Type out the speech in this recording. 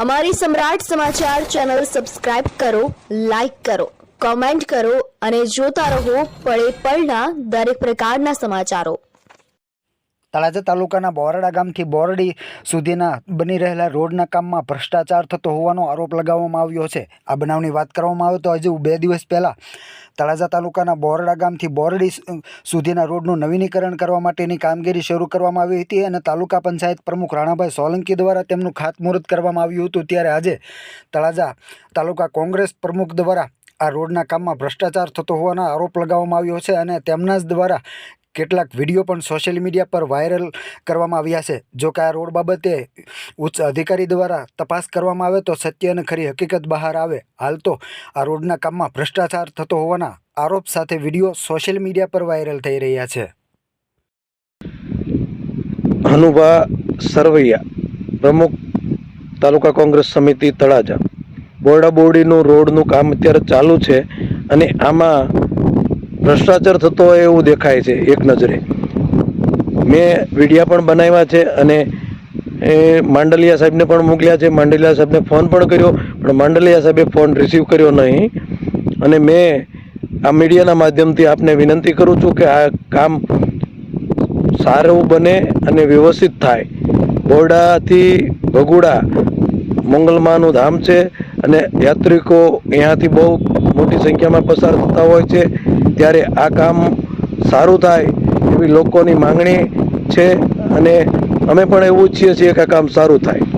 અમારી સમ્રાટ સમાચાર ચેનલ સબસ્ક્રાઇબ કરો, લાઈક કરો, કોમેન્ટ કરો અને જોતા રહો પળે પળના દરેક પ્રકારના સમાચારો। તળાજા તાલુકાના બોરડા ગામથી બોરડી સુધીના બની રહેલા રોડના કામમાં ભ્રષ્ટાચાર થતો હોવાનો આરોપ લગાવવામાં આવ્યો છે। આ બનાવની વાત કરવામાં આવે તો હજુ 2 દિવસ પહેલાં તળાજા તાલુકાના બોરડા ગામથી બોરડી સુધીના રોડનું નવીનીકરણ કરવા માટેની કામગીરી શરૂ કરવામાં આવી હતી અને તાલુકા પંચાયત પ્રમુખ રાણાભાઈ સોલંકી દ્વારા તેમનું ખાતમુહૂર્ત કરવામાં આવ્યું હતું। ત્યારે આજે તળાજા તાલુકા કોંગ્રેસ પ્રમુખ દ્વારા આ રોડના કામમાં ભ્રષ્ટાચાર થતો હોવાનો આરોપ લગાવવામાં આવ્યો છે અને તેમના જ દ્વારા કેટલાક વિડીયો પણ સોશિયલ મીડિયા પર વાયરલ કરવામાં આવ્યા છે। જો કે આ રોડ બાબતે ઉચ્ચ અધિકારી દ્વારા તપાસ કરવામાં આવે તો સત્ય અને ખરી હકીકત બહાર આવે। હાલ તો આ રોડના કામમાં ભ્રષ્ટાચાર થતો હોવાના આરોપ સાથે વિડીયો સોશિયલ મીડિયા પર વાયરલ થઈ રહ્યા છે। હનુભા સરવૈયા, પ્રમુખ તાલુકા કોંગ્રેસ સમિતિ તળાજા। બોરડા બોરડીનું રોડનું કામ અત્યારે ચાલુ છે અને આમાં ભ્રષ્ટાચાર થતો હોય એવું દેખાય છે એક નજરે। મેં વિડીયા પણ બનાવ્યા છે અને માંડલિયા સાહેબને પણ મોકલ્યા છે। માંડલિયા સાહેબને ફોન પણ કર્યો પણ માંડલિયા સાહેબે ફોન રિસીવ કર્યો નહીં અને મેં આ મીડિયાના માધ્યમથી આપને વિનંતી કરું છું કે આ કામ સારું બને અને વ્યવસ્થિત થાય। બોરડાથી ભગુડા મંગલમાનું ધામ છે અને યાત્રિકો અહીંયાથી બહુ મોટી સંખ્યામાં પસાર થતા હોય છે, ત્યારે આ કામ સારું થાય એવી લોકોની માંગણી છે અને અમે પણ એવું ઈચ્છીએ છીએ કે આ કામ સારું થાય।